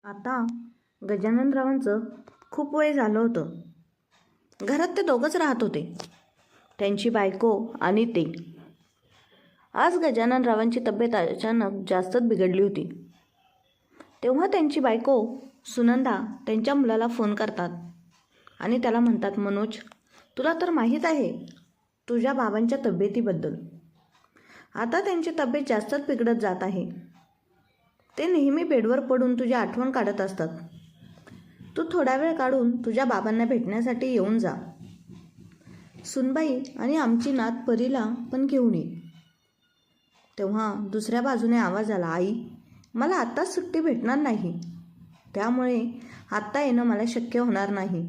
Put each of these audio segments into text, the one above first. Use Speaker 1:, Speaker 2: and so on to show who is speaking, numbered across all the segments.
Speaker 1: आता गजाननरावांचं खूप वय झालं होतं. घरात ते दोघंच राहत होते, त्यांची बायको आणि ते. आज गजाननरावांची तब्येत अचानक जास्तच बिघडली होती. तेव्हा त्यांची बायको सुनंदा त्यांच्या मुलाला फोन करतात आणि त्याला म्हणतात, मनोज, तुला तर माहीत आहे तुझ्या बाबांच्या तब्येतीबद्दल. आता त्यांची तब्येत जास्तच बिघडत जात आहे. ते नेहमी बेडवर पडून तुझी आठवण काढत असतात. तू थोडा वेळ काढून तुझ्या बाबांना भेटण्यासाठी येऊन जा. सुनबाई आणि आमची नात परीला पण घेऊन ये. तेव्हा दुसऱ्या बाजूने आवाज आला, आई, मला आत्ताच सुट्टी भेटणार नाही, त्यामुळे आत्ता येणं मला शक्य होणार नाही.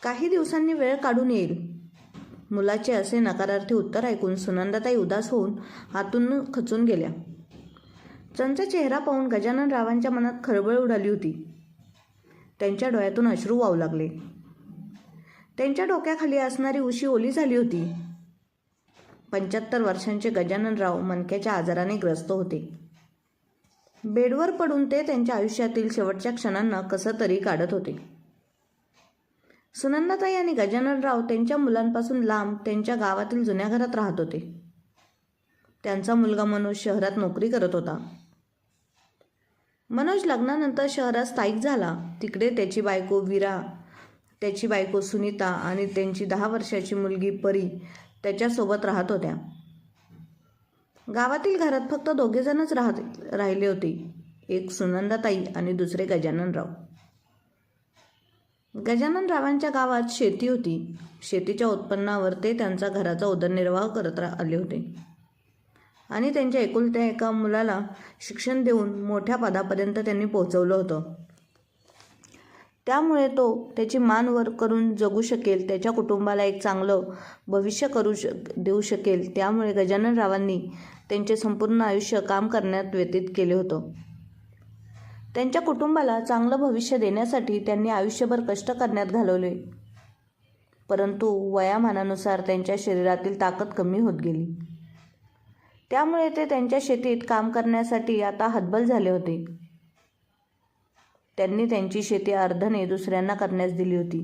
Speaker 1: काही दिवसांनी वेळ काढून येईल. मुलाचे असे नकारार्थी उत्तर ऐकून सुनंदाताई उदास होऊन आतून खचून गेल्या. त्यांचा चेहरा पाहून गजाननरावांच्या मनात खळबळ उडाली होती. त्यांच्या डोळ्यातून अश्रू वाहू लागले. त्यांच्या डोक्याखाली असणारी उशी ओली झाली होती. 75 वर्षांचे गजाननराव मणक्याच्या आजाराने ग्रस्त होते. बेडवर पडून ते त्यांच्या आयुष्यातील शेवटच्या क्षणांना कसं तरी काढत होते. सुनंदाताई आणि गजाननराव त्यांच्या मुलांपासून लांब त्यांच्या गावातील जुन्या घरात राहत होते. त्यांचा मुलगा मनोज शहरात नोकरी करत होता. मनोज लग्नानंतर शहरात स्थायिक झाला. तिकडे त्याची बायको वीरा, त्याची बायको सुनीता आणि त्यांची 10 वर्षाची मुलगी परी त्याच्यासोबत राहत होत्या. गावातील घरात फक्त दोघेजणच राहिले होते, एक सुनंदाताई आणि दुसरे गजाननराव. गजाननरावांच्या गावात शेती होती. शेतीच्या उत्पन्नावर ते त्यांचा घराचा उदरनिर्वाह करत आले होते आणि त्यांच्या एकुलत्या एका मुलाला शिक्षण देऊन मोठ्या पदापर्यंत त्यांनी पोहोचवलं होतं. त्यामुळे तो त्याची मान वर करून जगू शकेल, त्याच्या कुटुंबाला एक चांगलं भविष्य देऊ शकेल. त्यामुळे गजाननरावांनी त्यांचे संपूर्ण आयुष्य काम करण्यात व्यतीत केले होतं. त्यांच्या कुटुंबाला चांगलं भविष्य देण्यासाठी त्यांनी आयुष्यभर कष्ट करण्यात घालवले. परंतु वयामानानुसार त्यांच्या शरीरातील ताकद कमी होत गेली. त्यामुळे ते त्यांच्या शेतीत काम करण्यासाठी आता हतबल झाले होते. त्यांनी त्यांची शेती अर्धने दुसऱ्यांना करण्यास दिली होती.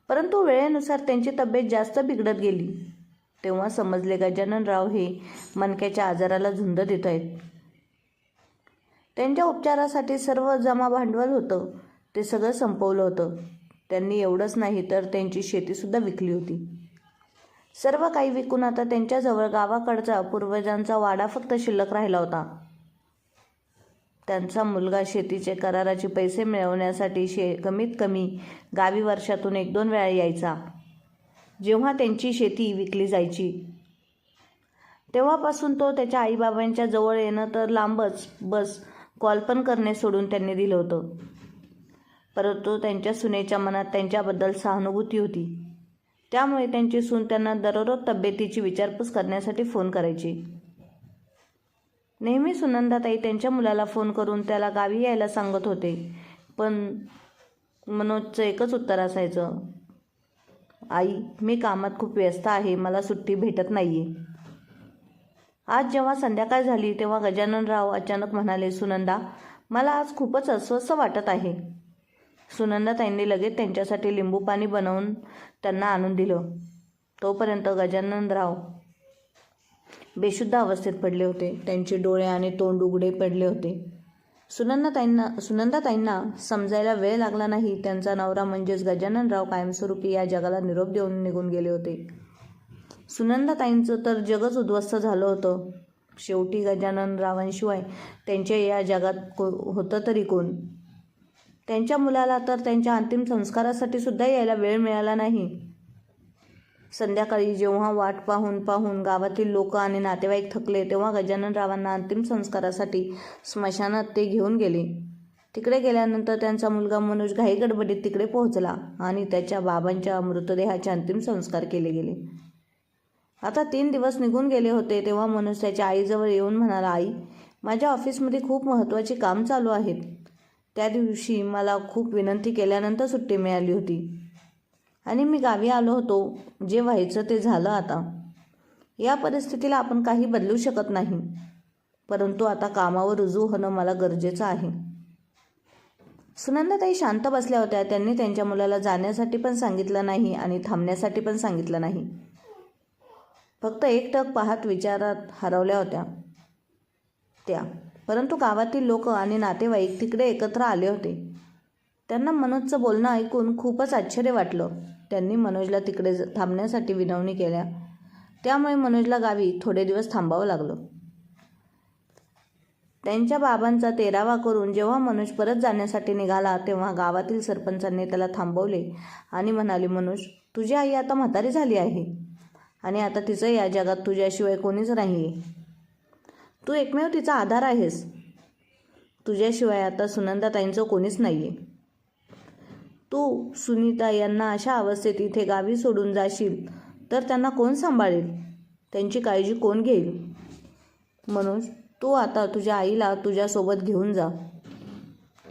Speaker 1: परंतु वेळेनुसार त्यांची तब्येत जास्त बिघडत गेली. तेव्हा समजले गजाननराव हे मणक्याच्या आजाराला झुंज देत आहेत. त्यांच्या उपचारासाठी सर्व जमा भांडवल होतं ते सगळं संपवलं होतं. त्यांनी एवढंच नाही तर त्यांची शेतीसुद्धा विकली होती. सर्व काही विकून आता त्यांच्याजवळ गावाकडचा पूर्वजांचा वाडा फक्त शिल्लक राहिला होता. त्यांचा मुलगा शेतीचे कराराचे पैसे मिळवण्यासाठी कमीत कमी गावी वर्षातून 1-2 वेळा यायचा. जेव्हा त्यांची शेती विकली जायची तेव्हापासून तो त्याच्या आईबाबांच्या जवळ येणं तर लांबच, बस कॉल पण करणे सोडून त्यांनी दिलं होतं. परंतु त्यांच्या सुनेच्या मनात त्यांच्याबद्दल सहानुभूती होती. त्यामुळे त्यांची सून त्यांना दररोज तब्येतीची विचारपूस करण्यासाठी फोन करायची. नेहमी सुनंदाताई त्यांच्या मुलाला फोन करून त्याला गावी यायला सांगत होते, पण मनोजचं एकच उत्तर असायचं, आई, मी कामात खूप व्यस्त आहे, मला सुट्टी भेटत नाहीये. आज जेव्हा संध्याकाळ झाली तेव्हा गजाननराव अचानक म्हणाले, सुनंदा, मला आज खूपच अस्वस्थ वाटत आहे. सुनंदाताईंनी लगेच त्यांच्यासाठी लिंबू पाणी बनवून त्यांना आणून दिलं. तोपर्यंत गजाननराव बेशुद्ध अवस्थेत पडले होते. त्यांचे डोळे आणि तोंड उघडे पडले होते. सुनंदाताईंना समजायला वेळ लागला नाही. त्यांचा नवरा म्हणजेच गजाननराव कायमस्वरूपी या जगाला निरोप देऊन निघून गेले होते. सुनंदाताईंचं तर जगच उद्ध्वस्त झालं होतं. शेवटी गजाननरावांशिवाय त्यांच्या या जगात होतं तरी कोण? त्यांच्या मुलाला तर त्यांच्या अंतिम संस्कारासाठी सुद्धा यायला वेळ मिळाला नाही. संध्याकाळी जेव्हा वाट पाहून पाहून गावातील लोक आणि नातेवाईक थकले तेव्हा गजाननरावांना अंतिम संस्कारासाठी स्मशानात ते घेऊन गेले. तिकडे गेल्यानंतर त्यांचा मुलगा मनोज घाईगडबडीत तिकडे पोहोचला आणि त्याच्या बाबांच्या मृतदेहाचे अंतिम संस्कार केले गेले. आता 3 दिवस निघून गेले होते तेव्हा मनोज त्याच्या आईजवळ येऊन म्हणाला, आई, माझ्या ऑफिसमध्ये खूप महत्त्वाची काम चालू आहेत. त्या दिवशी मला खूप विनंती केल्यानंतर सुट्टी मिळाली होती आणि मी गावी आलो होतो. जे व्हायचं ते झालं. आता या परिस्थितीला आपण काही बदलू शकत नाही, परंतु आता कामावर रुजू होणं मला गरजेचं आहे. सुनंदाताई शांत बसल्या होत्या. त्यांनी त्यांच्या मुलाला जाण्यासाठी पण सांगितलं नाही आणि थांबण्यासाठी पण सांगितलं नाही. फक्त एकटक पाहत विचारात हरवल्या होत्या त्या. परंतु गावातील लोक आणि नातेवाईक तिकडे एकत्र आले होते. त्यांना मनोजचं बोलणं ऐकून खूपच आश्चर्य वाटलं. त्यांनी मनोजला तिकडे थांबण्यासाठी विनवणी केल्या. त्यामुळे मनोजला गावी थोडे दिवस थांबावं लागलं. त्यांच्या बाबांचा तेरावा करून जेव्हा मनोज परत जाण्यासाठी निघाला तेव्हा गावातील सरपंचांनी त्याला थांबवले आणि म्हणाले, मनोज, तुझी आई आता म्हातारी झाली आहे आणि आता तिचं या जगात तुझ्याशिवाय कोणीच नाही आहे. तू एकमेव तिचा आधार आहेस. तुझ्याशिवाय आता सुनंदाताईंचं कोणीच नाही आहे. तू सुनीता यांना अशा अवस्थेत इथे गावी सोडून जाशील तर त्यांना कोण सांभाळेल? त्यांची काळजी कोण घेईल? मनोज, तू आता तुझ्या आईला तुझ्यासोबत घेऊन जा.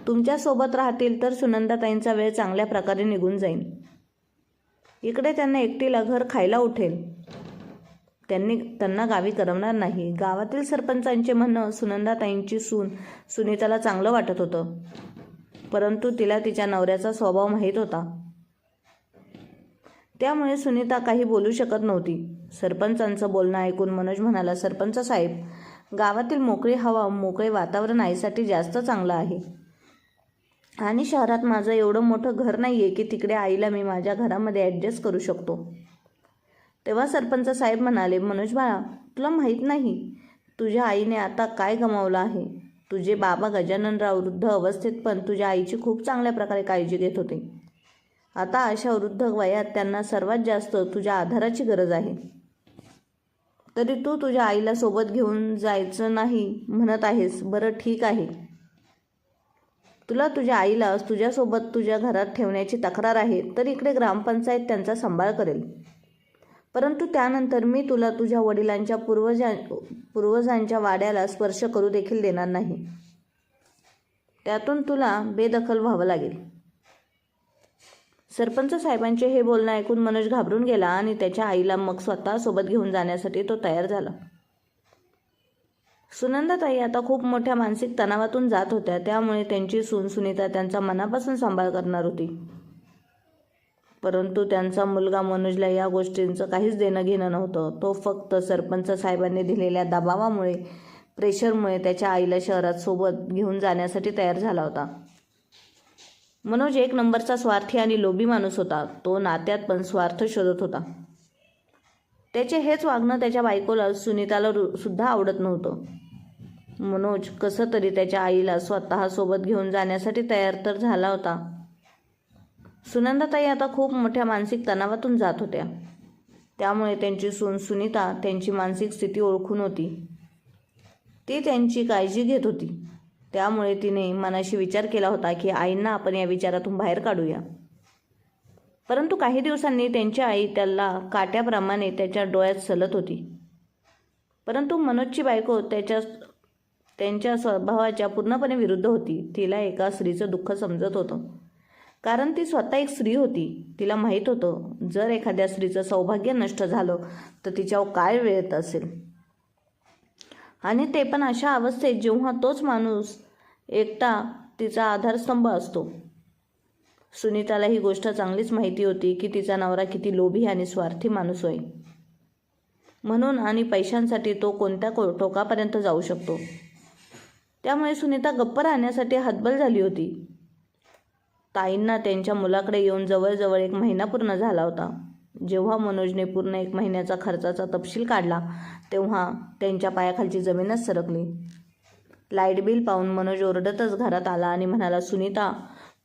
Speaker 1: तुमच्यासोबत राहतील तर सुनंदाताईंचा वेळ चांगल्या प्रकारे निघून जाईल. इकडे त्यांना एकटीला घर खायला उठेल. त्यांना गावी करमणार नाही. गावातील सरपंचांचे म्हणणं सुनंदाताईंची सून सुनीताला चांगलं वाटत होतं. परंतु तिला तिच्या नवऱ्याचा स्वभाव माहीत होता. त्यामुळे सुनीता काही बोलू शकत नव्हती. सरपंचांचं बोलणं ऐकून मनोज म्हणाला, सरपंच साहेब, गावातील मोकळी हवा, मोकळे वातावरण आईसाठी जास्त चांगलं आहे. आणि शहरात माझं एवढं मोठं घर नाही आहे की तिकडे आईला मी माझ्या घरामध्ये ॲडजस्ट करू शकतो. तेव्हा सरपंच साहेब म्हणाले, मनोज बाळा, तुला माहीत नाही तुझ्या आईने आता काय गमावलं आहे. तुझे बाबा गजाननराव वृद्ध अवस्थेत पण तुझ्या आईची खूप चांगल्या प्रकारे काळजी घेत होते. आता अशा वृद्ध वयात त्यांना सर्वात जास्त तुझ्या आधाराची गरज आहे. तरी तू तुझ्या आईला सोबत घेऊन जायचं नाही म्हणत आहेस. बरं, ठीक आहे. तुला तुझ्या आईला तुझ्यासोबत तुझ्या घरात ठेवण्याची तक्रार आहे तर इकडे ग्रामपंचायत त्यांचा सांभाळ करेल. परंतु त्यानंतर मी तुला तुझ्या वडिलांच्या पूर्वजांच्या वाड्याला स्पर्श करू देखील देणार नाही. त्यातून तुला बेदखल व्हावं लागेल. सरपंच साहेबांचे हे बोलणं ऐकून मनोज घाबरून गेला आणि त्याच्या आईला मग स्वतः सोबत घेऊन जाण्यासाठी तो तयार झाला. सुनंदाताई आता खूप मोठ्या मानसिक तणावातून जात होत्या. त्यामुळे त्यांची सून सुनीता त्यांचा मनापासून सांभाळ करणार होती. परंतु त्यांचा मुलगा मनोजला या गोष्टींचं काहीच देणं घेणं नव्हतं. तो फक्त सरपंच साहेबांनी दिलेल्या दबावामुळे, प्रेशरमुळे त्याच्या आईला शहरात सोबत घेऊन जाण्यासाठी तयार झाला होता. मनोज एक नंबरचा स्वार्थी आणि लोभी माणूस होता. तो नात्यात पण स्वार्थ शोधत होता. त्याचे हेच वागणं त्याच्या बायकोला सुनीताला सुद्धा आवडत नव्हतं. मनोज कसं तरी त्याच्या आईला स्वतः सोबत घेऊन जाण्यासाठी तयार तर झाला होता. सुनंदाताई आता खूप मोठ्या मानसिक तणावातून जात होत्या. त्यामुळे त्यांची सून सुनीता त्यांची मानसिक स्थिती ओळखून होती. ती त्यांची काळजी घेत होती. त्यामुळे तिने मनाशी विचार केला होता की आईंना आपण या विचारातून बाहेर काढूया. परंतु काही दिवसांनी त्यांची आई त्याला काट्याप्रमाणे त्याच्या डोळ्यात सलत होती. परंतु मनोजची बायको त्यांच्या स्वभावाच्या पूर्णपणे विरुद्ध होती. तिला एका स्त्रीचं दुःख समजत होतं. कारण ती स्वतः एक स्त्री होती. तिला माहीत होतं जर एखाद्या स्त्रीचं सौभाग्य नष्ट झालं तर तिच्यावर काय वेळ येत असेल. आणि ते पण अशा अवस्थेत जेव्हा तोच माणूस एकटा तिचा आधारस्तंभ असतो. सुनीताला ही गोष्ट चांगलीच माहिती होती की तिचा नवरा किती लोभी आणि स्वार्थी माणूस होय. म्हणून आणि पैशांसाठी तो कोणत्या टोकापर्यंत जाऊ शकतो. त्यामुळे सुनीता गप्प राहण्यासाठी हतबल झाली होती. ताईंना त्यांच्या मुलाकडे येऊन जवळजवळ 1 महिना पूर्ण झाला होता. जेव्हा मनोजने पूर्ण 1 महिन्याचा खर्चाचा तपशील काढला तेव्हा त्यांच्या पायाखालची जमीनच सरकली. लाईट बिल पाहून मनोज ओरडतच घरात आला आणि म्हणाला, सुनीता,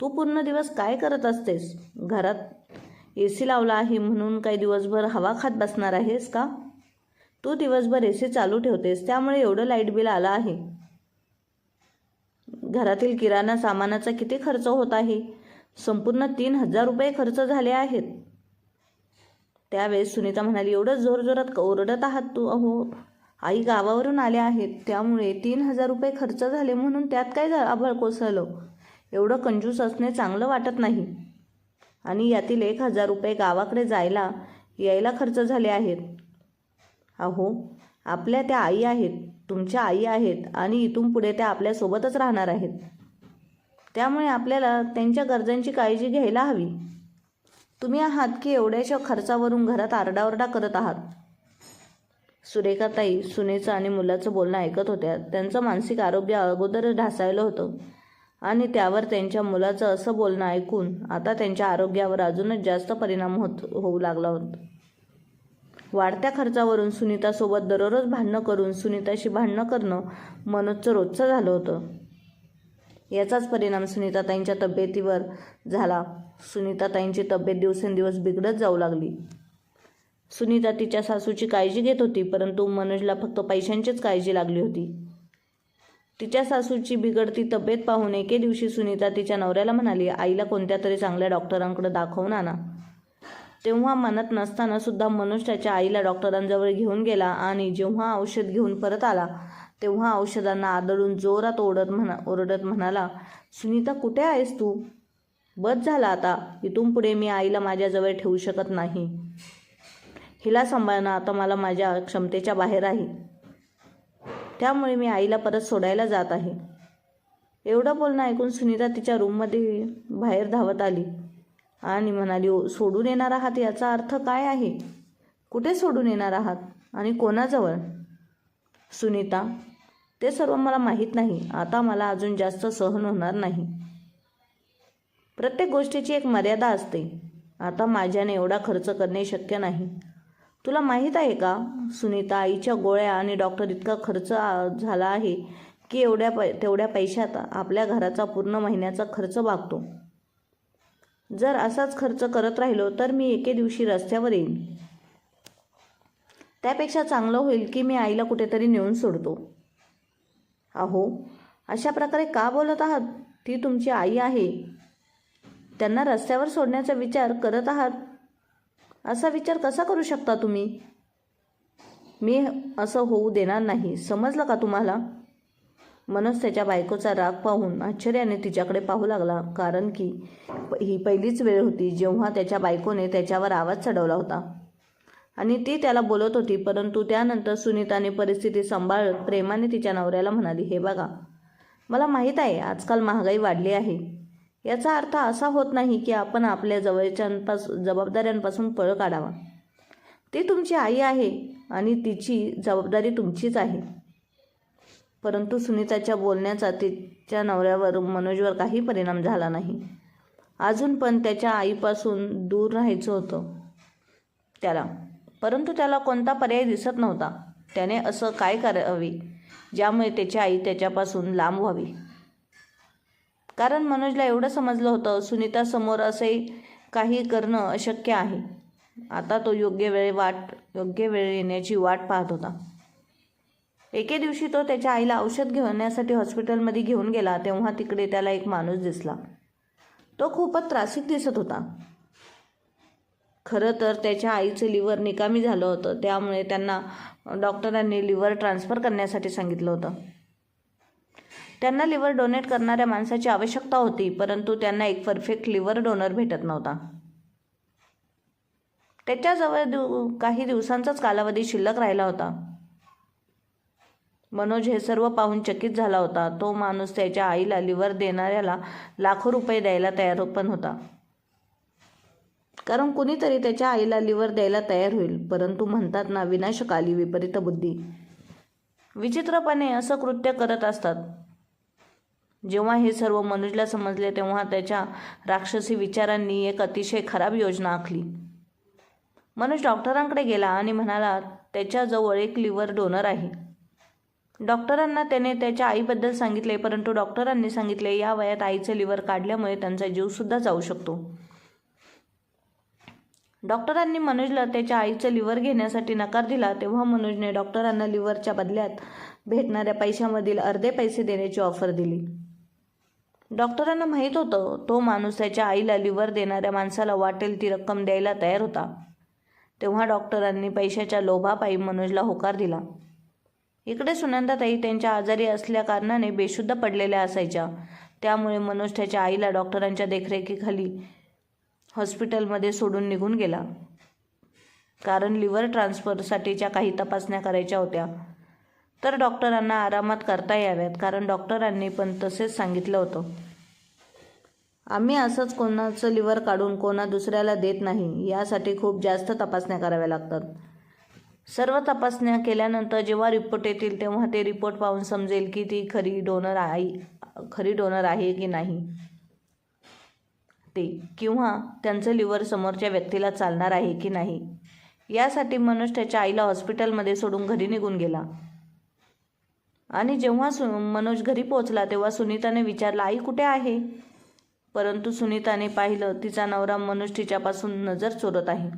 Speaker 1: तू पूर्ण दिवस काय करत असतेस? घरात AC लावला आहे म्हणून काही दिवसभर हवा खात बसणार आहेस का? तू दिवसभर AC चालू ठेवतेस त्यामुळे एवढं लाईट बिल आलं आहे. घरातील किराणा सामानाचा किती खर्च होत आहे? संपूर्ण 3,000 रुपये खर्च झाले आहेत. त्यावेळेस सुनीता म्हणाली, एवढं जोरजोरात ओरडत आहात तू? अहो, आई गावावरून आल्या आहेत त्यामुळे 3,000 रुपये खर्च झाले म्हणून त्यात काय आभाळ कोसळलं? एवढं कंजूस असणे चांगलं वाटत नाही. आणि यातील 1,000 रुपये गावाकडे जायला यायला खर्च झाले आहेत. अहो, आपल्या त्या आई आहेत, तुमच्या आई आहेत आणि इथून पुढे त्या आपल्यासोबतच राहणार आहेत. त्यामुळे आपल्याला त्यांच्या गरजांची काळजी घ्यायला हवी. तुम्ही आहात की एवढ्याशा खर्चावरून घरात आरडाओरडा करत आहात. सुरेखाताई सुनेचं आणि मुलाचं बोलणं ऐकत होत्या. त्यांचं मानसिक आरोग्य अगोदरच ढासळलं होतं आणि त्यावर त्यांच्या मुलाचं असं बोलणं ऐकून आता त्यांच्या आरोग्यावर अजूनच जास्त परिणाम होऊ लागला होता. वाढत्या खर्चावरून सुनीतासोबत दररोज भांडणं करून सुनीताशी भांडणं करणं मनोजचं रोजचं झालं होतं. याचाच परिणाम सुनीताताईंच्या तब्येतीवर झाला. सुनीताताईंची तब्येत दिवसेंदिवस बिघडत जाऊ लागली. सुनीता तिच्या सासूची काळजी घेत होती, परंतु मनोजला फक्त पैशांचीच काळजी लागली होती. तिच्या सासूची बिघडती तब्येत पाहून एके दिवशी सुनीता तिच्या नवऱ्याला म्हणाली, आईला कोणत्या तरी चांगल्या डॉक्टरांकडे दाखवून आणा. तेव्हा म्हणत नसताना सुद्धा मनोज त्याच्या आईला डॉक्टरांजवळ घेऊन गेला आणि जेव्हा औषध घेऊन परत आला तेव्हा औषधांना आदळून जोरात ओरडत म्हणाला, सुनीता कुठे आहेस तू? बस झाला आता. इथून पुढे मी आईला माझ्याजवळ ठेवू शकत नाही. हिला सांभाळणं आता मला माझ्या क्षमतेच्या बाहेर आहे. त्यामुळे मी आईला परत सोडायला जात आहे. एवढं बोलणं ऐकून सुनीता तिच्या रूममध्ये बाहेर धावत आली आणि म्हणाली, सोडून येणार आहात याचा अर्थ काय आहे? कुठे सोडून येणार आहात आणि कोणाजवळ? सुनीता, ते सर्व मला माहीत नाही. आता मला अजून जास्त सहन होणार नाही. प्रत्येक गोष्टीची एक मर्यादा असते. आता माझ्याने एवढा खर्च करणे शक्य नाही. तुला माहीत आहे का सुनीता, आईच्या गोळ्या आणि डॉक्टर इतका खर्च झाला आहे की तेवढ्या पैशात आपल्या घराचा पूर्ण महिन्याचा खर्च भागतो. जर असाच खर्च करत राहिलो तर मी एके दिवशी रस्त्यावर येईन. त्यापेक्षा चांगलं होईल की मी आईला कुठेतरी नेऊन सोडतो. अहो, अशा प्रकारे का बोलत आहात? ती तुमची आई आहे. त्यांना रस्त्यावर सोडण्याचा विचार करत आहात? असा विचार कसा करू शकता तुम्ही? मी असं होऊ देणार नाही. समजलं का तुम्हाला? मनोज त्याच्या बायकोचा राग पाहून आश्चर्याने तिच्याकडे पाहू लागला, कारण की ही पहिलीच वेळ होती जेव्हा त्याच्या बायकोने त्याच्यावर आवाज चढवला होता आणि ती त्याला बोलत होती. परंतु त्यानंतर सुनीताने परिस्थिती सांभाळत प्रेमाने तिच्या नवऱ्याला म्हणाली, हे बघा, मला माहीत आहे आजकाल महागाई वाढली आहे. याचा अर्थ असा होत नाही की आपण आपल्या जबाबदाऱ्यांपासून पळ काढावा. ती तुमची आई आहे आणि तिची जबाबदारी तुमचीच आहे. परंतु सुनीताच्या बोलण्याचा तिच्या नवऱ्यावर मनोजवर काही परिणाम झाला नाही. अजून पण त्याच्या आईपासून दूर राहायचं होतं त्याला, परंतु त्याला कोणता पर्याय दिसत नव्हता. त्याने असं काय करावे ज्यामुळे त्याची आई त्याच्यापासून लांब व्हावी. कारण मनोजला एवढं समजलं होतं, सुनीतासमोर असे काही करणं अशक्य आहे. आता तो योग्य वेळ येण्याची वाट पाहत होता. एके दिवशी तो त्याच्या आईला औषध घेण्यासाठी हॉस्पिटलमध्ये घेऊन गेला. तेव्हा तिकडे त्याला एक माणूस दिसला. तो खूपच त्रासिक दिसत होता. खरं तर त्याच्या आईचं लिव्हर निकामी झालं होतं. त्यामुळे त्यांना डॉक्टरांनी लिव्हर ट्रान्सफर करण्यासाठी सांगितलं होतं. त्यांना लिव्हर डोनेट करणाऱ्या माणसाची आवश्यकता होती, परंतु त्यांना एक परफेक्ट लिव्हर डोनर भेटत नव्हता. त्याच्याजवळ काही दिवसांचाच कालावधी शिल्लक राहिला होता. मनोज हे सर्व पाहून चकित झाला होता. तो माणूस त्याच्या आईला लिव्हर देणाऱ्याला लाखो रुपये द्यायला तयार पण होता, कारण कुणीतरी त्याच्या आईला लिव्हर द्यायला तयार होईल. परंतु म्हणतात ना, विनाशकाली विपरीत बुद्धी. विचित्रपणे असं कृत्य करत असतात. जेव्हा हे सर्व मनोजला समजले तेव्हा त्याच्या राक्षसी विचारांनी एक अतिशय खराब योजना आखली. मनोज डॉक्टरांकडे गेला आणि म्हणाला, त्याच्याजवळ एक लिव्हर डोनर आहे. डॉक्टरांना त्याने त्याच्या आईबद्दल सांगितले, परंतु डॉक्टरांनी सांगितले या वयात आईचे लिव्हर काढल्यामुळे त्यांचा जीवसुद्धा जाऊ शकतो. डॉक्टरांनी मनोजला त्याच्या आईचं लिव्हर घेण्यासाठी नकार दिला. तेव्हा मनोजने डॉक्टरांना लिव्हरच्या बदल्यात भेटणाऱ्या पैशामधील अर्धे पैसे देण्याची ऑफर दिली. डॉक्टरांना माहीत होतं तो माणूस त्याच्या आईला लिव्हर देणाऱ्या माणसाला वाटेल ती रक्कम द्यायला तयार होता. तेव्हा डॉक्टरांनी पैशाच्या लोभापायी मनोजला होकार दिला. इकडे सुनंदाताई त्यांच्या आजारी असल्या कारणाने बेशुद्ध पडलेल्या असायच्या. त्यामुळे मनोज त्याच्या आईला डॉक्टरांच्या देखरेखीखाली हॉस्पिटलमध्ये सोडून निघून गेला, कारण लिव्हर ट्रान्सफरसाठीच्या काही तपासण्या करायच्या होत्या. तर डॉक्टरांना आरामात करता याव्यात, कारण डॉक्टरांनी पण तसेच सांगितलं होतं. आम्ही असंच कोणाचं लिव्हर काढून कोणा दुसऱ्याला देत नाही. यासाठी खूप जास्त तपासण्या कराव्या लागतात. सर्व तपासण्या केल्यानंतर जेव्हा रिपोर्ट येतील तेव्हा ते रिपोर्ट पाहून समजेल की ती खरी डोनर आहे की नाही ते, किंवा त्यांचं लिव्हर समोरच्या व्यक्तीला चालणार आहे की नाही. यासाठी मनोज त्याच्या आईला हॉस्पिटलमध्ये सोडून घरी निघून गेला. आणि जेव्हा मनोज घरी पोहोचला तेव्हा सुनीताने विचारलं, आई कुठे आहे? परंतु सुनीताने पाहिलं तिचा नवरा मनोज तिच्यापासून नजर चोरत आहे.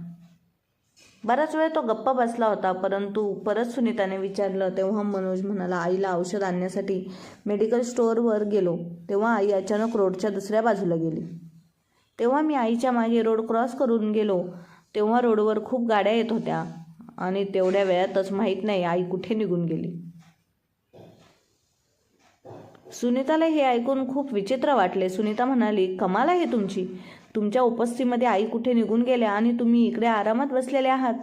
Speaker 1: बराच वेळ तो गप्प बसला होता. परंतु परत सुनीताने विचारलं तेव्हा मनोज म्हणाला, आईला औषध आणण्यासाठी मेडिकल स्टोअरवर गेलो. तेव्हा आई अचानक रोडच्या दुसऱ्या बाजूला गेली. तेव्हा मी आईच्या मागे रोड क्रॉस करून गेलो. तेव्हा रोडवर खूप गाड्या येत होत्या आणि तेवढ्या वेळातच माहीत नाही आई कुठे निघून गेली. सुनीताला हे ऐकून खूप विचित्र वाटले. सुनीता म्हणाली, कमाल आहे तुमची. तुमच्या उपस्थितीमध्ये आई कुठे निघून गेल्या आणि तुम्ही इकडे आरामात बसलेले आहात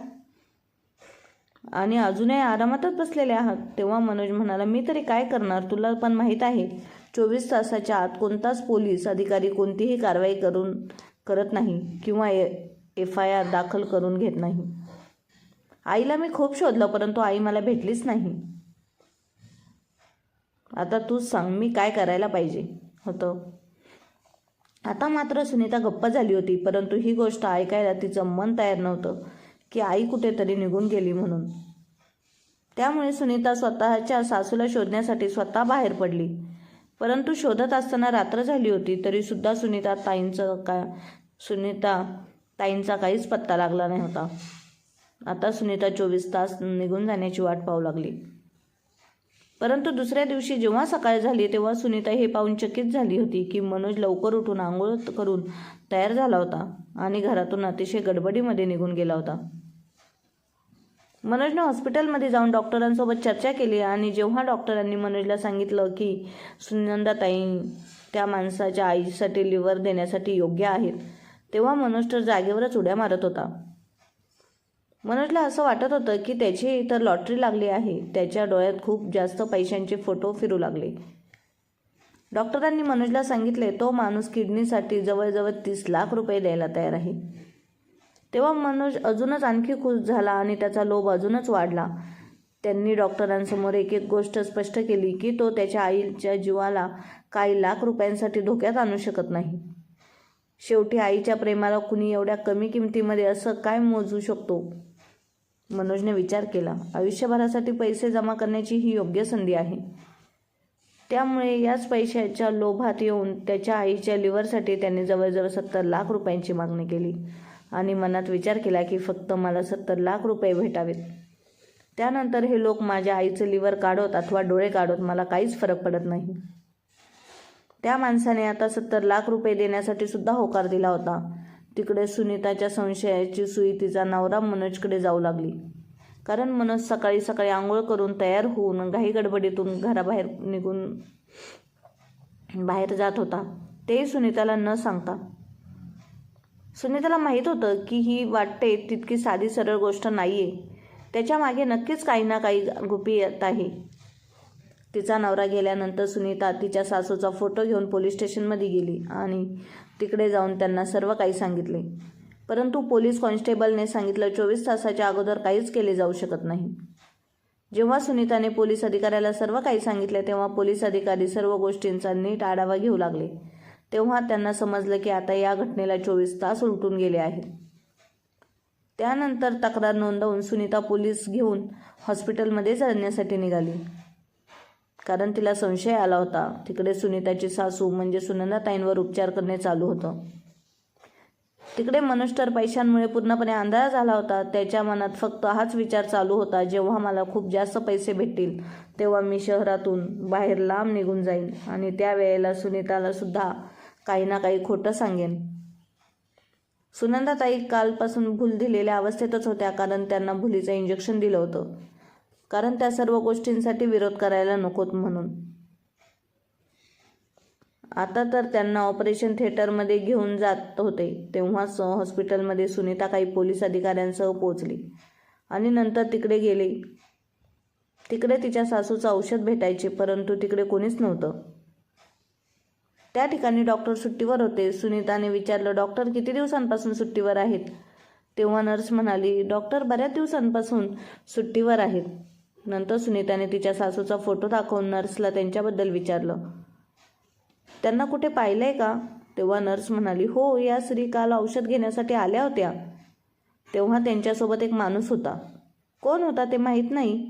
Speaker 1: आणि अजूनही आरामातच बसलेले आहात. तेव्हा मनोज म्हणाला, मी तरी काय करणार, तुला पण माहीत आहे 24 तासाच्या आत कोणताच पोलीस अधिकारी कोणतीही कारवाई करत नाही किंवा FIR दाखल करून घेत नाही. आईला मी खूप शोधलं परंतु आई मला भेटलीच नाही. आता तूच सांग मी काय करायला पाहिजे होतं. आता मात्र सुनीता गप्प झाली होती. परंतु ही गोष्ट ऐकायला तिचं मन तयार नव्हतं की आई कुठेतरी निघून गेली म्हणून. त्यामुळे सुनीता स्वतःच्या सासूला शोधण्यासाठी स्वतः बाहेर पडली. परंतु शोधत असताना रात्र झाली होती. तरीसुद्धा सुनीता ताईंचा काहीच पत्ता लागला नाही होता. आता सुनीता 24 तास निघून जाण्याची वाट पाहू लागली. परंतु दुसऱ्या दिवशी जेव्हा सकाळ झाली तेव्हा सुनीता हे पाहून चकित झाली होती की मनोज लवकर उठून आंघोळ करून तयार झाला होता आणि घरातून अतिशय गडबडीमध्ये निघून गेला होता. मनोजने हॉस्पिटलमध्ये जाऊन डॉक्टरांसोबत चर्चा केली आणि जेव्हा डॉक्टरांनी मनोजला सांगितलं की सुनंदाताई त्या माणसाच्या आईसाठी लिव्हर देण्यासाठी योग्य आहेत, तेव्हा मनोज तर जागेवरच उड्या मारत होता. मनोजला असं वाटत होतं की त्याची इतर लॉटरी लागली आहे. त्याच्या डोळ्यात खूप जास्त पैशांचे फोटो फिरू लागले. डॉक्टरांनी मनोजला सांगितले तो माणूस किडनीसाठी जवळजवळ 30 लाख रुपये द्यायला तयार आहे. तेव्हा मनोज अजूनच आणखी खुश झाला आणि त्याचा लोभ अजूनच वाढला. त्यांनी डॉक्टरांसमोर एक गोष्ट स्पष्ट केली की तो त्याच्या आईच्या जीवाला काही लाख रुपयांसाठी धोक्यात आणू शकत नाही. शेवटी आईच्या प्रेमाला कुणी एवढ्या कमी किमतीमध्ये असं काय मोजू शकतो? मनोजने विचार केला. आयुष्यभरासाठी पैसे जमा करण्याची ही योग्य संधी आहे. त्यामुळे याच पैशाच्या लोभात येऊन त्याच्या आईच्या लिव्हरसाठी त्याने जवळजवळ 70 लाख रुपयांची मागणी केली आणि मनात विचार केला की फक्त मला 70 लाख रुपये भेटावेत. त्यानंतर हे लोक माझ्या आईचं लिव्हर काढोत अथवा डोळे काढोत, मला काहीच फरक पडत नाही. त्या माणसाने आता 70 लाख रुपये देण्यासाठी सुद्धा होकार दिला होता. तिकडे सुनीताच्या संशयाची सुई तिचा नवरा मनोजकडे जाऊ लागली. कारण मनोज सकाळी सकाळी आंघोळ करून तयार होऊन घाई गडबडीतून घराबाहेर निघून बाहेर जात होता, तेही सुनीताला न सांगता. सुनीताला माहीत होतं की ही वाटते तितकी साधी सरळ गोष्ट नाहीये. त्याच्या मागे नक्कीच काही ना काही गुपित आहे. तिचा नवरा गेल्यानंतर सुनीता तिच्या सासूचा फोटो घेऊन पोलीस स्टेशनमध्ये गेली आणि तिकडे जाऊन त्यांना सर्व काही सांगितले. परंतु पोलीस कॉन्स्टेबलने सांगितलं 24 तासाच्या अगोदर काहीच केले जाऊ शकत नाही. जेव्हा सुनीताने पोलीस अधिकाऱ्याला सर्व काही सांगितले तेव्हा पोलीस अधिकारी सर्व गोष्टींचा नीट आढावा घेऊ लागले. तेव्हा त्यांना समजलं की आता या घटनेला 24 तास उलटून गेले आहेत. त्यानंतर तक्रार नोंदवून सुनीता पोलीस घेऊन हॉस्पिटलमध्ये जाण्यासाठी निघाली. कारण तिला संशय आला होता. तिकडे सुनीताची सासू म्हणजे सुनंदाताईंवर उपचार करणे चालू होतं. तिकडे मनोज तर पैशांमुळे पूर्णपणे आंधळा झाला होता. त्याच्या मनात फक्त हाच विचार चालू होता, जेव्हा मला खूप जास्त पैसे भेटतील तेव्हा मी शहरातून बाहेर लांब निघून जाईन आणि त्यावेळेला सुनीताला सुद्धा काही ना काही खोटं सांगेन. सुनंदाताई कालपासून भूल दिलेल्या अवस्थेतच होत्या, कारण त्यांना भुलीचं इंजेक्शन दिलं होतं. कारण त्या सर्व गोष्टींसाठी विरोध करायला नकोत म्हणून. आता तर त्यांना ऑपरेशन थिएटरमध्ये घेऊन जात होते. तेव्हाच हॉस्पिटलमध्ये सुनीता काही पोलीस अधिकाऱ्यांसह पोहोचली आणि नंतर तिकडे गेले. तिकडे तिच्या सासूचं औषध भेटायचे, परंतु तिकडे कोणीच नव्हतं. त्या ठिकाणी डॉक्टर सुट्टीवर होते. सुनीताने विचारलं, डॉक्टर किती दिवसांपासून सुट्टीवर आहेत? तेव्हा नर्स म्हणाली, डॉक्टर बऱ्याच दिवसांपासून सुट्टीवर आहेत. नंतर सुनीताने तिच्या सासूचा फोटो दाखवून नर्सला त्यांच्याबद्दल विचारलं, त्यांना कुठे पाहिलंय का? तेव्हा नर्स म्हणाली, हो, या स्त्री काल औषध घेण्यासाठी आल्या होत्या. तेव्हा त्यांच्यासोबत एक माणूस होता. कोण होता ते माहीत नाही.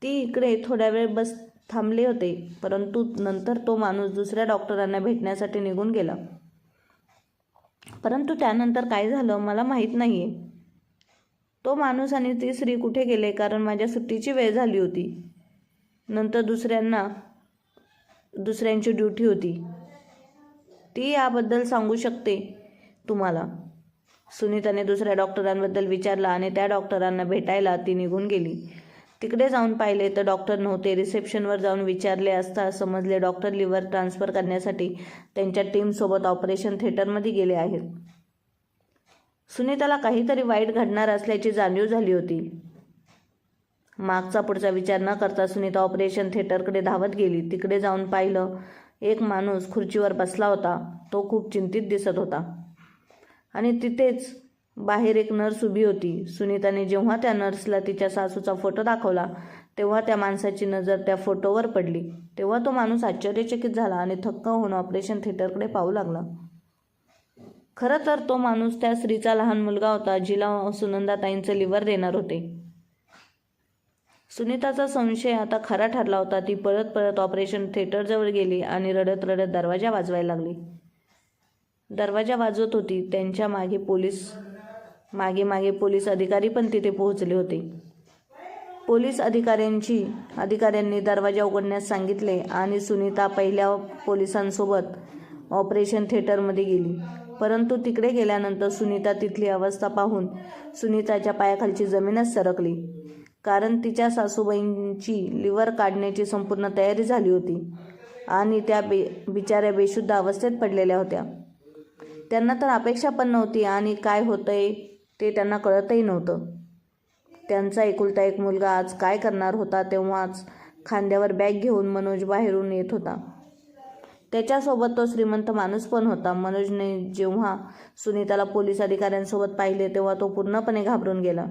Speaker 1: ती इकडे थोड्या वेळ थांबले होते, परंतु नंतर तो माणूस दुसऱ्या डॉक्टरांना भेटण्यासाठी निघून गेला. परंतु त्यानंतर काय झालं मला माहीत नाही आहे. तो माणूस आणि ती स्त्री कुठे गेले, कारण माझ्या सुट्टीची वेळ झाली होती. नंतर दुसऱ्यांची ड्युटी होती. ती याबद्दल सांगू शकते तुम्हाला. सुनीताने दुसऱ्या डॉक्टरांबद्दल विचारलं आणि त्या डॉक्टरांना भेटायला ती निघून गेली. तिकडे जाऊन पाहिले तर डॉक्टर नव्हते. रिसेप्शनवर जाऊन विचारले असता समजले डॉक्टर लिव्हर ट्रान्सफर करण्यासाठी त्यांच्या टीमसोबत ऑपरेशन थिएटरमध्ये गेले आहेत. सुनीताला काहीतरी वाईट घडणार असल्याची जाणीव झाली होती. मागचा पुढचा विचार न करता सुनीता ऑपरेशन थिएटरकडे धावत गेली. तिकडे जाऊन पाहिलं, एक माणूस खुर्चीवर बसला होता. तो खूप चिंतित दिसत होता आणि तिथेच बाहेर एक नर्स उभी होती. सुनीताने जेव्हा त्या नर्सला तिच्या सासूचा फोटो दाखवला तेव्हा त्या माणसाची नजर त्या फोटोवर पडली. तेव्हा तो माणूस आश्चर्यचकित झाला आणि थक्क होऊन ऑपरेशन थिएटरकडे पाहू लागला. खरं तर तो माणूस त्या स्त्रीचा लहान मुलगा होता, जिला सुनंदाताईंचं लिव्हर देणार होते. सुनीताचा संशय आता खरा ठरला होता. ती पळत पळत ऑपरेशन थिएटरजवळ गेली आणि रडत रडत दरवाजा वाजवायला लागली. दरवाजा वाजवत होती. त्यांच्या मागे पोलीस अधिकारी पण तिथे पोहोचले होते. पोलीस अधिकाऱ्यांनी दरवाजा उघडण्यास सांगितले आणि सुनीता पहिल्या पोलिसांसोबत ऑपरेशन थिएटरमध्ये गेली. परंतु तिकडे गेल्यानंतर सुनीता तिथली अवस्था पाहून सुनीताच्या पायाखालची जमीनच सरकली, कारण तिच्या सासूबाईंची लिव्हर काढण्याची संपूर्ण तयारी झाली होती आणि त्या बिचाऱ्या बेशुद्ध अवस्थेत पडलेल्या होत्या. त्यांना तर अपेक्षा पण नव्हती आणि काय होतंय ते त्यांना कळतही नव्हतं. त्यांचा एकुलता एक मुलगा आज काय करणार होता. तेव्हाच खांद्यावर बॅग घेऊन मनोज बाहेरून येत होता. त्याच्यासोबत तो श्रीमंत माणूस पण होता. मनोजने जेव्हा सुनीताला पोलीस अधिकाऱ्यांसोबत पाहिले तेव्हा तो पूर्णपणे घाबरून गेला.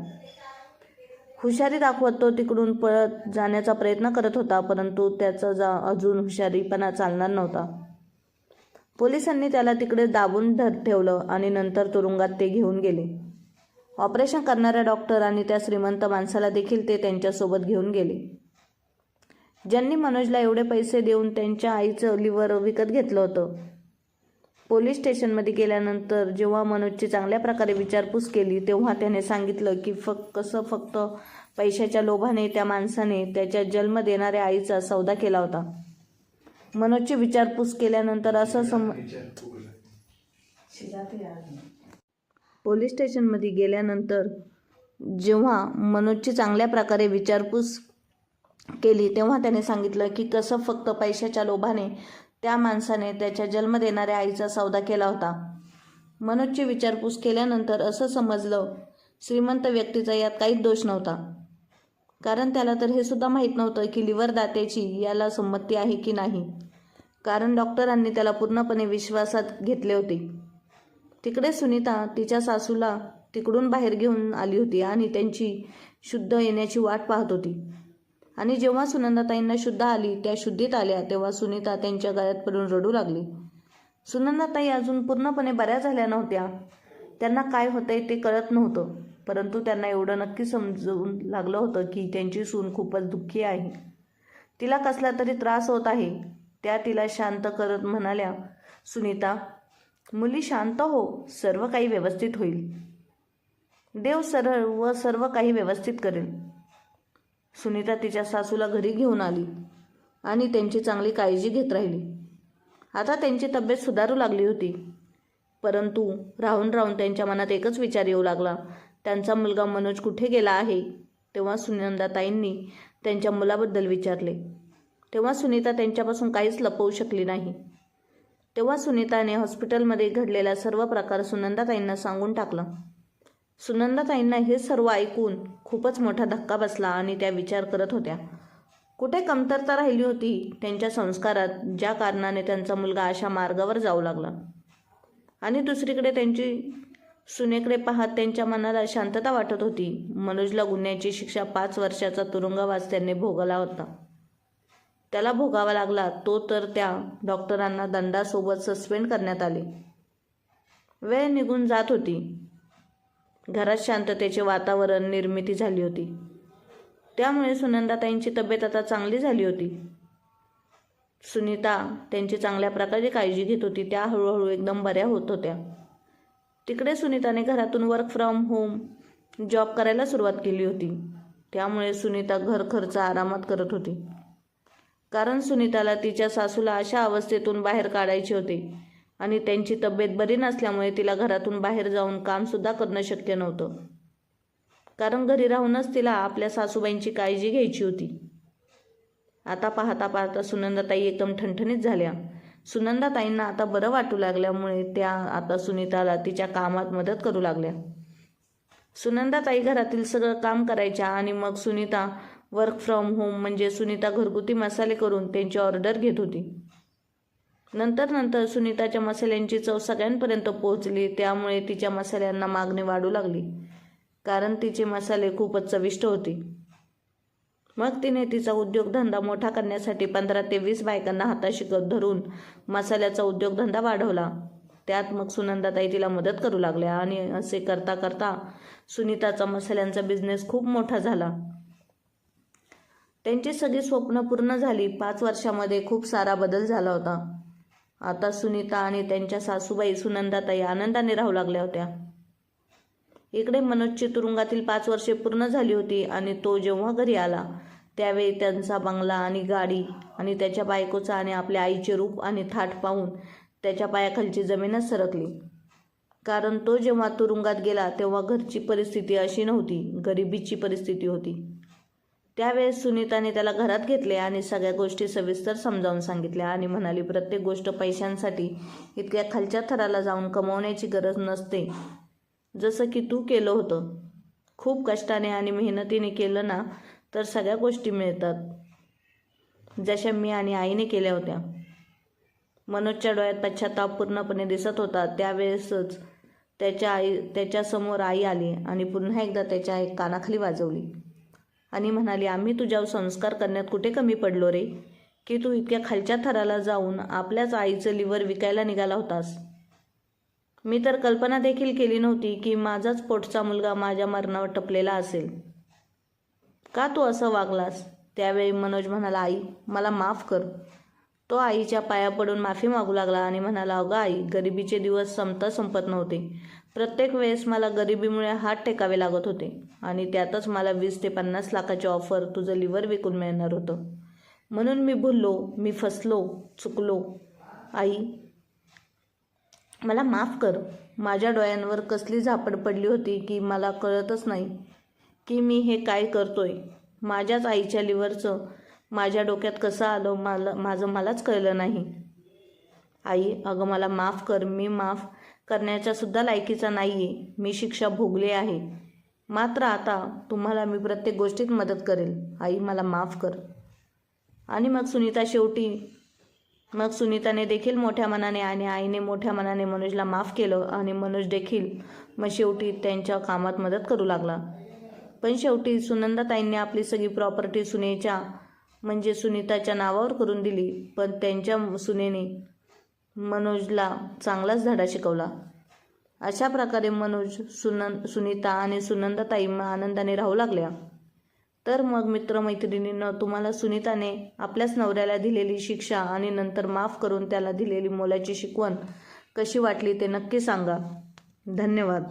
Speaker 1: हुशारी दाखवत तो तिकडून पळत जाण्याचा प्रयत्न करत होता, परंतु त्याचा अजून हुशारीपणा चालणार नव्हता. पोलिसांनी त्याला तिकडे दाबून ठेवलं आणि नंतर तुरुंगात ते घेऊन गेले. ऑपरेशन करणाऱ्या डॉक्टर आणि त्या श्रीमंत माणसाला देखील ते त्यांच्यासोबत घेऊन गेले, ज्यांनी मनोजला एवढे पैसे देऊन त्यांच्या आईचं लिव्हर विकत घेतलं होतं. पोलीस स्टेशनमध्ये गेल्यानंतर जेव्हा मनोजची चांगल्या प्रकारे विचारपूस केली तेव्हा त्याने सांगितलं की फक्त पैशाच्या लोभाने त्या माणसाने त्याच्या जन्म देणाऱ्या आईचा सौदा केला होता. मनोजची विचारपूस केल्यानंतर पोलीस स्टेशनमध्ये गेल्यानंतर जेव्हा मनोजची चांगल्या प्रकारे विचारपूस केली तेव्हा त्याने सांगितलं की कसं फक्त पैशाच्या लोभाने त्या माणसाने त्याच्या जन्म देणाऱ्या आईचा सौदा केला होता. मनोजची विचारपूस केल्यानंतर असं समजलं श्रीमंत व्यक्तीचा यात काहीच दोष नव्हता, कारण त्याला तर हे सुद्धा माहीत नव्हतं की लिव्हर दात्याची याला संमती आहे की नाही, कारण डॉक्टरांनी त्याला पूर्णपणे विश्वासात घेतले होते. तिकडे सुनीता तिच्या सासूला तिकडून बाहेर घेऊन आली होती आणि त्यांची शुद्ध येण्याची वाट पाहत होती. आणि जेव्हा सुनंदाताईंना शुद्ध आली, त्या शुद्धीत आल्या, तेव्हा सुनीता त्यांच्या गळ्यात पडून रडू लागली. सुनंदाताई अजून पूर्णपणे बऱ्या झाल्या नव्हत्या. त्यांना काय होतंय ते कळत नव्हतं, परंतु त्यांना एवढं नक्की समजून लागलं होतं की त्यांची सून खूपच दुःखी आहे. तिला कसला तरी त्रास होत आहे. त्या तिला शांत करत म्हणाल्या, सुनीता मुली शांत हो, सर्व काही व्यवस्थित होईल. देव सर्व काही व्यवस्थित करेल. सुनीता तिच्या सासूला घरी घेऊन आली आणि त्यांची चांगली काळजी घेत राहिली. आता त्यांची तब्येत सुधारू लागली होती, परंतु राहून राहून त्यांच्या मनात एकच विचार येऊ लागला, त्यांचा मुलगा मनोज कुठे गेला आहे. तेव्हा सुनंदाताईंनी त्यांच्या मुलाबद्दल विचारले. तेव्हा सुनीता त्यांच्यापासून काहीच लपवू शकली नाही. तेव्हा सुनीताने हॉस्पिटलमध्ये घडलेला सर्व प्रकार सुनंदाताईंना सांगून टाकला. सुनंदाताईंना हे सर्व ऐकून खूपच मोठा धक्का बसला आणि त्या विचार करत होत्या, कुठे कमतरता राहिली होती त्यांच्या संस्कारात, ज्या कारणाने त्यांचा मुलगा अशा मार्गावर जाऊ लागला? आणि दुसरीकडे त्यांची सुनेकडे पाहत त्यांच्या मनाला शांतता वाटत होती. मनोजला गुन्ह्याची शिक्षा 5 वर्षाचा तुरुंगवास त्याने भोगला होता. त्याला भोगावा लागला तो तर त्या डॉक्टरांना दंडासोबत सस्पेंड करण्यात आले. वेळ निघून जात होती. घरात शांततेचे वातावरण निर्मिती झाली होती. त्यामुळे सुनंदाताईंची तब्येत आता चांगली झाली होती. सुनीता त्यांची चांगल्या प्रकारे काळजी घेत होती. त्या हळूहळू एकदम बऱ्या होत होत्या. तिकडे सुनीताने घरातून वर्क फ्रॉम होम जॉब करायला सुरुवात केली होती. त्यामुळे सुनीता घर खर्च आरामात करत होती. कारण सुनीताला तिच्या सासूला अशा अवस्थेतून बाहेर काढायचे होते आणि त्यांची तब्येत बरी नसल्यामुळे तिला घरातून बाहेर जाऊन कामसुद्धा करणं शक्य नव्हतं. कारण घरी राहूनच तिला आपल्या सासूबाईंची काळजी घ्यायची होती. आता पाहता पाहता सुनंदाताई एकदम ठणठणीत झाल्या. सुनंदाताईंना आता बरं वाटू लागल्यामुळे त्या आता सुनीताला तिच्या कामात मदत करू लागल्या. सुनंदाताई घरातील सगळं काम करायच्या आणि मग सुनीता वर्क फ्रॉम होम म्हणजे सुनीता घरगुती मसाले करून त्यांची ऑर्डर घेत होती. नंतर सुनीताच्या मसाल्यांची चव सगळ्यांपर्यंत पोहोचली. त्यामुळे तिच्या मसाल्यांना मागणी वाढू लागली. कारण तिचे मसाले खूपच चविष्ट होते. मग तिने तिचा उद्योगधंदा मोठा करण्यासाठी 15 ते 20 बायकांना हाताशी धरून मसाल्याचा उद्योगधंदा वाढवला. त्यात मग सुनंदाताई तिला मदत करू लागल्या आणि असे करता करता सुनीताचा मसाल्यांचा बिझनेस खूप मोठा झाला. त्यांची सगळी स्वप्न पूर्ण झाली. 5 वर्षामध्ये खूप सारा बदल झाला होता. आता सुनीता आणि त्यांच्या सासूबाई सुनंदाताई आनंदाने राहू लागल्या होत्या. इकडे मनोजची तुरुंगातील 5 वर्षे पूर्ण झाली होती आणि तो जेव्हा घरी आला त्यावेळी त्यांचा बंगला आणि गाडी आणि त्याच्या बायकोचा आणि आपल्या आईचे रूप आणि थाट पाहून त्याच्या पायाखालची जमीनच सरकली. कारण तो जेव्हा तुरुंगात गेला तेव्हा घरची परिस्थिती अशी नव्हती, गरिबीची परिस्थिती होती. त्यावेळेस सुनीताने त्याला घरात घेतले आणि सगळ्या गोष्टी सविस्तर समजावून सांगितल्या आणि म्हणाली, प्रत्येक गोष्ट पैशांसाठी इतक्या खालच्या थराला जाऊन कमवण्याची गरज नसते. जसं की तू केलं होतं. खूप कष्टाने आणि मेहनतीने केलं ना तर सगळ्या गोष्टी मिळतात, जशा मी आणि आईने केल्या होत्या. मनोजच्या डोळ्यात पश्चाताप पूर्णपणे दिसत होता. त्यावेळेसच त्याच्यासमोर आई आली आणि पुन्हा एकदा त्याच्या कानाखाली वाजवली आणि म्हणाली, आम्ही तुझ्यावर संस्कार करण्यात कुठे कमी पडलो रे, की तू इतक्या खालच्या थराला जाऊन आपल्याच आईचं लिव्हर विकायला निघाला होतास. मी तर कल्पना देखील केली नव्हती की माझाच पोटचा मुलगा माझ्या मरणावर टपलेला असेल. का तू असं वागलास? त्यावेळी मनोज म्हणाला, आई मला माफ कर. तो आईच्या पाया पडून माफी मागू लागला आणि म्हणाला, अगं आई, गरिबीचे दिवस संपत नव्हते. प्रत्येक वेळेस मला गरिबीमुळे हात टेकावे लागत होते आणि त्यातच मला 20 ते 50 लाखाची ऑफर तुझं लिव्हर विकून मिळणार होतं. म्हणून मी भुललो, मी फसलो, चुकलो. आई मला माफ कर. माझ्या डोळ्यांवर कसली झापड पडली होती की मला कळतच नाही की मी हे काय करतोय. माझ्याच आईच्या लिव्हरचं माझ्या डोक्यात कसं आलं माझं मलाच कळलं नाही. आई अगं मला माफ कर. मी माफ करण्याच्या सुद्धा लायकीचा नाही आहे. मी शिक्षा भोगली आहे. मात्र आता तुम्हाला मी प्रत्येक गोष्टीत मदत करेल. आई मला माफ कर. आणि मग सुनीताने देखील मोठ्या मनाने आणि आईने मोठ्या मनाने मनोजला माफ केलं आणि मनोज देखील मग शेवटी त्यांच्या कामात मदत करू लागला. पण शेवटी सुनंदाताईंनी आपली सगळी प्रॉपर्टी म्हणजे सुनीताच्या नावावर करून दिली. पण त्यांच्या सुनेने मनोजला चांगलाच धडा शिकवला. अशा प्रकारे मनोज, सुनीता आणि सुनंदाताई आनंदाने राहू लागल्या. तर मग मित्रमैत्रिणींनो, तुम्हाला सुनीताने आपल्याच नवऱ्याला दिलेली शिक्षा आणि नंतर माफ करून त्याला दिलेली मोलाची शिकवण कशी वाटली ते नक्की सांगा. धन्यवाद.